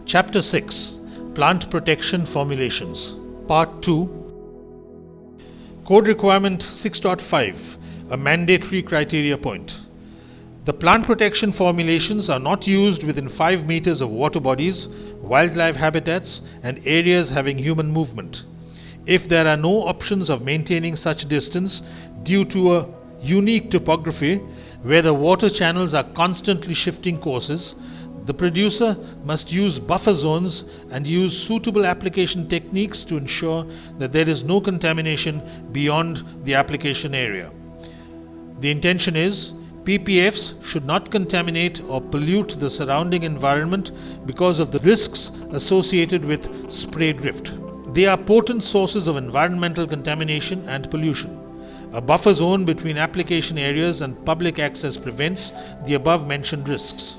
Chapter 6 Plant Protection Formulations Part 2 Code Requirement 6.5 A Mandatory Criteria Point. The plant protection formulations are not used within 5 meters of water bodies, wildlife habitats, and areas having human movement. If there are no options of maintaining such distance due to a unique topography where the water channels are constantly shifting courses, the producer must use buffer zones and use suitable application techniques to ensure that there is no contamination beyond the application area. The intention is PPFs should not contaminate or pollute the surrounding environment because of the risks associated with spray drift. They are potent sources of environmental contamination and pollution. A buffer zone between application areas and public access prevents the above mentioned risks.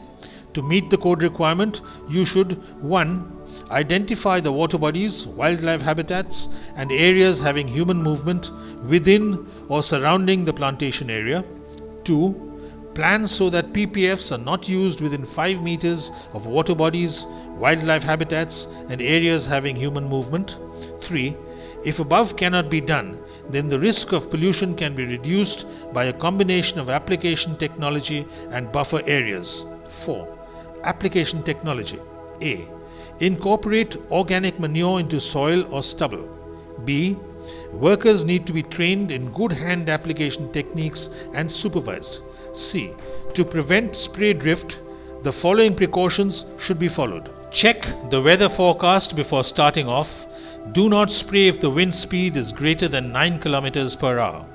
To meet the code requirement, you should 1. Identify the water bodies, wildlife habitats, and areas having human movement within or surrounding the plantation area. 2. Plan so that PPFs are not used within 5 meters of water bodies, wildlife habitats, and areas having human movement. 3. If above cannot be done, then the risk of pollution can be reduced by a combination of application technology and buffer areas. 4. Application technology. A. Incorporate organic manure into soil or stubble. B. Workers need to be trained in good hand application techniques and supervised. C. To prevent spray drift, the following precautions should be followed. Check the weather forecast before starting off. Do not spray if the wind speed is greater than 9 km per hour.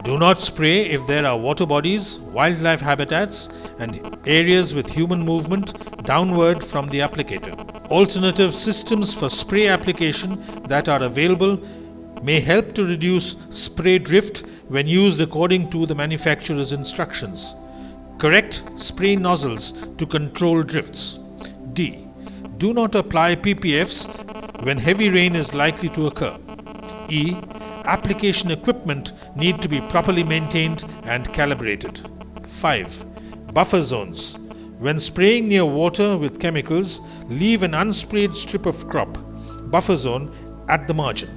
Do not spray if there are water bodies, wildlife habitats, and areas with human movement downward from the applicator. Alternative systems for spray application that are available may help to reduce spray drift when used according to the manufacturer's instructions. Correct spray nozzles to control drifts. D. Do not apply PPFs when heavy rain is likely to occur. E. Application equipment need to be properly maintained and calibrated. 5. Buffer zones. When spraying near water with chemicals, leave an unsprayed strip of crop, buffer zone, at the margin.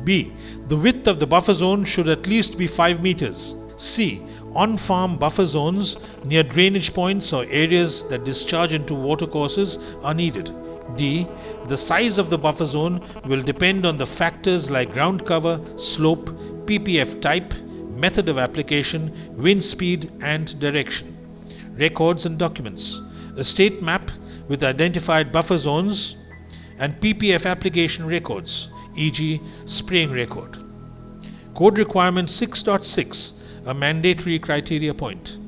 B. The width of the buffer zone should at least be 5 meters. C. On-farm buffer zones near drainage points or areas that discharge into watercourses are needed. D. The size of the buffer zone will depend on the factors like ground cover, slope, PPF type, method of application, wind speed, and direction. Records and documents. A state map with identified buffer zones and PPF application records, e.g. spraying record. Code Requirement 6.6 A Mandatory Criteria Point.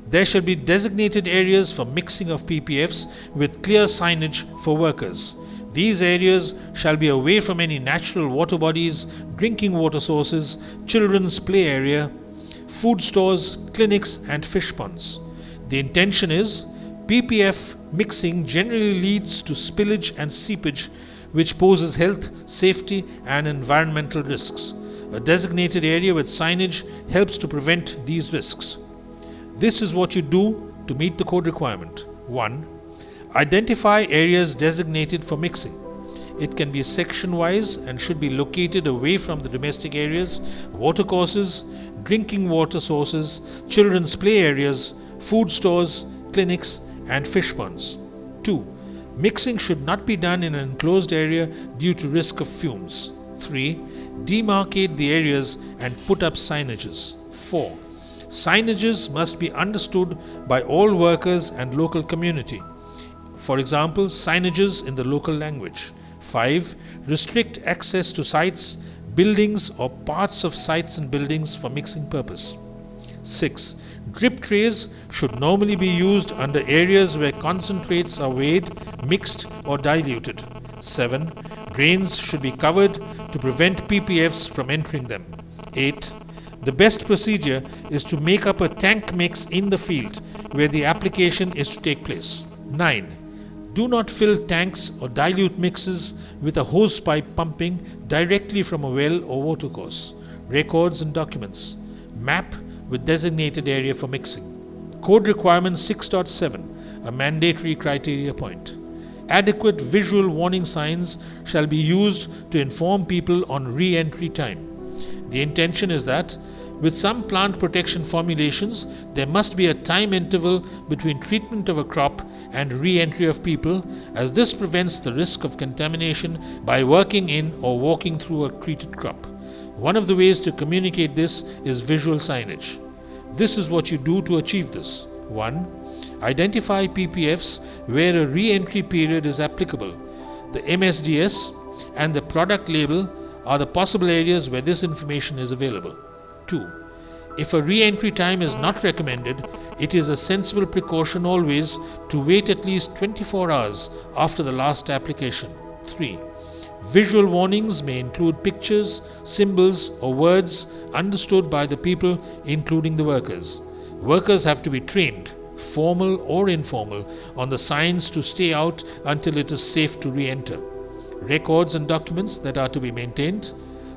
There shall be designated areas for mixing of PPFs with clear signage for workers. These areas shall be away from any natural water bodies, drinking water sources, children's play area, food stores, clinics, and fish ponds. The intention is PPF mixing generally leads to spillage and seepage, which poses health, safety, and environmental risks. A designated area with signage helps to prevent these risks. This is what you do to meet the code requirement. 1. Identify areas designated for mixing. It can be section-wise and should be located away from the domestic areas, watercourses, drinking water sources, children's play areas, food stores, clinics, and fish ponds. 2. Mixing should not be done in an enclosed area due to risk of fumes. 3. Demarcate the areas and put up signages. 4. Signages must be understood by all workers and local community. For example, signages in the local language. 5. Restrict access to sites, buildings, or parts of sites and buildings for mixing purpose. 6. Drip trays should normally be used under areas where concentrates are weighed, mixed, or diluted. 7. Drains should be covered to prevent PPFs from entering them. 8. The best procedure is to make up a tank mix in the field where the application is to take place. 9. Do not fill tanks or dilute mixes with a hose pipe pumping directly from a well or watercourse. Records and documents. Map with designated area for mixing. Code Requirement 6.7 A Mandatory Criteria Point. Adequate visual warning signs shall be used to inform people on re-entry time. The intention is that with some plant protection formulations, there must be a time interval between treatment of a crop and re-entry of people, as this prevents the risk of contamination by working in or walking through a treated crop. One of the ways to communicate this is visual signage. This is what you do to achieve this. 1. Identify PPFs where a re-entry period is applicable. The MSDS and the product label are the possible areas where this information is available. 2. If a re-entry time is not recommended, it is a sensible precaution always to wait at least 24 hours after the last application. 3. Visual warnings may include pictures, symbols, or words understood by the people, including the workers. Workers have to be trained, formal or informal, on the signs to stay out until it is safe to re-enter. Records and documents that are to be maintained.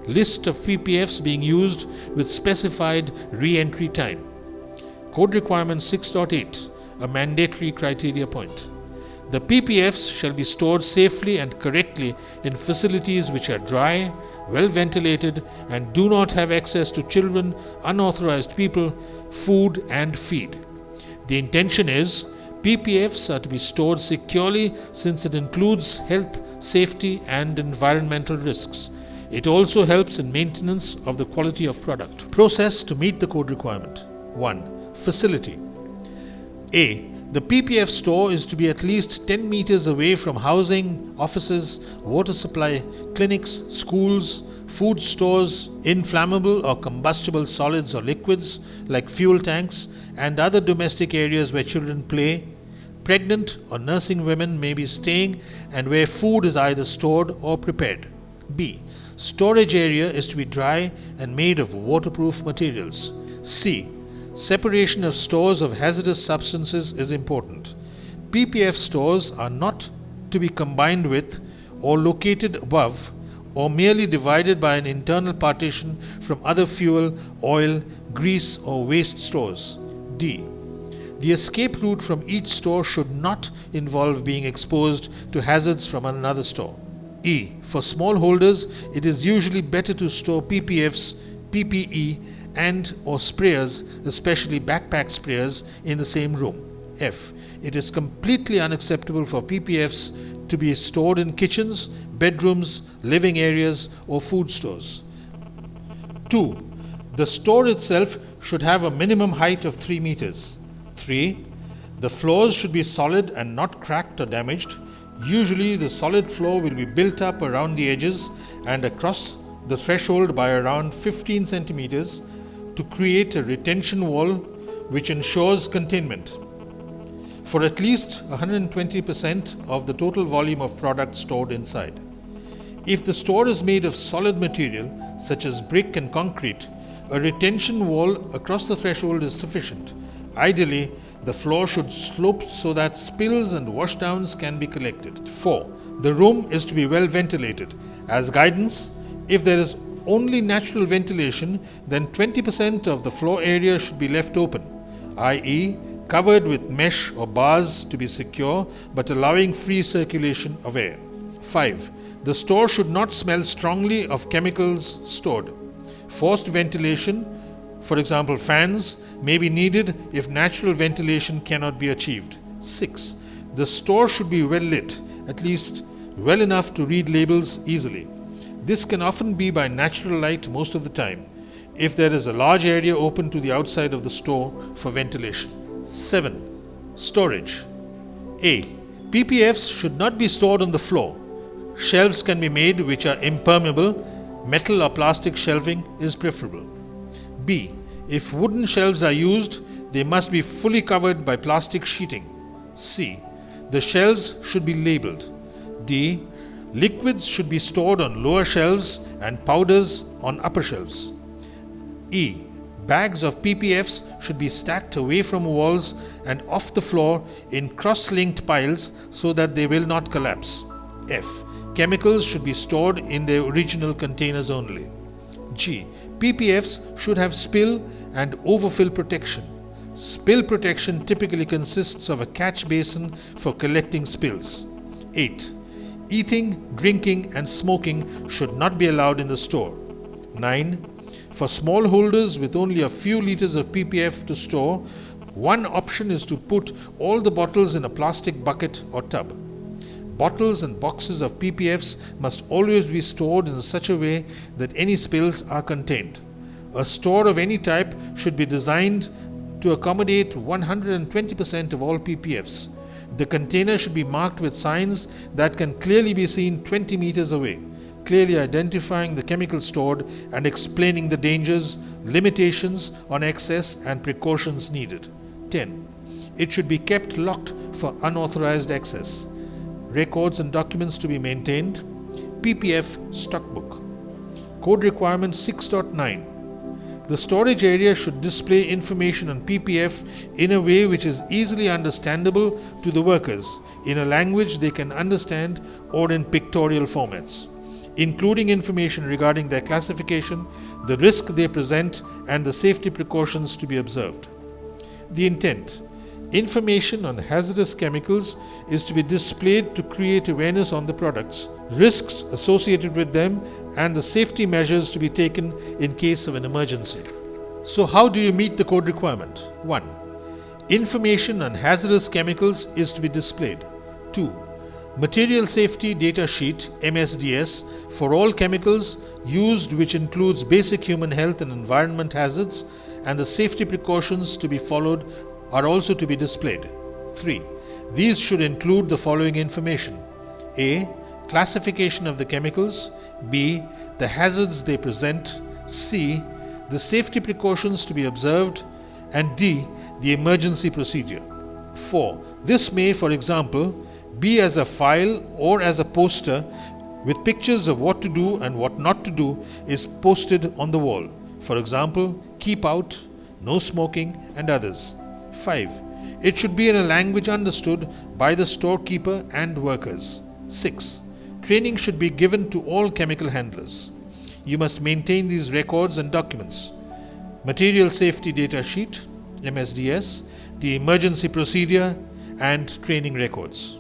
List of PPFs being used with specified re-entry time. Code Requirement 6.8, a mandatory criteria point. The PPFs shall be stored safely and correctly in facilities which are dry, well ventilated, and do not have access to children, unauthorized people, food, and feed. The intention is PPFs are to be stored securely since it includes health, safety, and environmental risks. It also helps in maintenance of the quality of product. Process to meet the code requirement. 1. Facility. A. The PPF store is to be at least 10 meters away from housing, offices, water supply, clinics, schools, food stores, inflammable or combustible solids or liquids like fuel tanks, and other domestic areas where children play. Pregnant or nursing women may be staying and where food is either stored or prepared. B. Storage area is to be dry and made of waterproof materials. C. Separation of stores of hazardous substances is important. PPF stores are not to be combined with or located above or merely divided by an internal partition from other fuel, oil, grease, or waste stores. D. The escape route from each store should not involve being exposed to hazards from another store. E. For smallholders, it is usually better to store PPFs, PPE, and or sprayers, especially backpack sprayers, in the same room. F. It is completely unacceptable for PPFs to be stored in kitchens, bedrooms, living areas, or food stores. 2. The store itself should have a minimum height of 3 meters. 3. The floors should be solid and not cracked or damaged. Usually the solid floor will be built up around the edges and across the threshold by around 15 centimeters to create a retention wall which ensures containment for at least 120% of the total volume of product stored inside. If the store is made of solid material such as brick and concrete, a retention wall across the threshold is sufficient. Ideally, the floor should slope so that spills and washdowns can be collected. 4. The room is to be well ventilated. As guidance, if there is only natural ventilation, then 20% of the floor area should be left open, i.e., covered with mesh or bars to be secure but allowing free circulation of air. 5. The store should not smell strongly of chemicals stored. Forced ventilation, for example fans, may be needed if natural ventilation cannot be achieved. 6. The store should be well lit, at least well enough to read labels easily. This can often be by natural light most of the time, if there is a large area open to the outside of the store for ventilation. 7. Storage. A. PPFs should not be stored on the floor. Shelves can be made which are impermeable. Metal or plastic shelving is preferable. B. If wooden shelves are used, they must be fully covered by plastic sheeting. C. The shelves should be labeled. D. Liquids should be stored on lower shelves and powders on upper shelves. E. Bags of PPFs should be stacked away from walls and off the floor in cross-linked piles so that they will not collapse. F. Chemicals should be stored in their original containers only. G. PPFs should have spill and overfill protection. Spill protection typically consists of a catch basin for collecting spills. 8. Eating, drinking and smoking should not be allowed in the store. 9. For small holders with only a few liters of ppf to store, one option is to put all the bottles in a plastic bucket or tub. Bottles and boxes of ppfs must always be stored in such a way that any spills are contained. A store of any type should be designed to accommodate 120% of all ppfs. The container should be marked with signs that can clearly be seen 20 meters away, clearly identifying the chemical stored and explaining the dangers, limitations on access and precautions needed. 10. It should be kept locked for unauthorized access. Records and documents to be maintained. ppf stockbook. Code requirement 6.9. The storage area should display information on ppf in a way which is easily understandable to the workers, in a language they can understand or in pictorial formats, including information regarding their classification, the risk they present and the safety precautions to be observed. The intent. Information on hazardous chemicals is to be displayed to create awareness on the products, risks associated with them, and the safety measures to be taken in case of an emergency. So how do you meet the code requirement? 1. Information on hazardous chemicals is to be displayed. 2. Material Safety Data Sheet (MSDS) for all chemicals used, which includes basic human health and environment hazards, and the safety precautions to be followed are also to be displayed. 3. These should include the following information: A. Classification of the chemicals. B. The hazards they present. C. The safety precautions to be observed. And D. The emergency procedure. 4. This may, for example, be as a file or as a poster with pictures of what to do and what not to do is posted on the wall. For example, keep out, no smoking, and others. 5. It should be in a language understood by the storekeeper and workers. 6. Training should be given to all chemical handlers. You must maintain these records and documents: Material Safety Data Sheet (MSDS), the emergency procedure, and training records.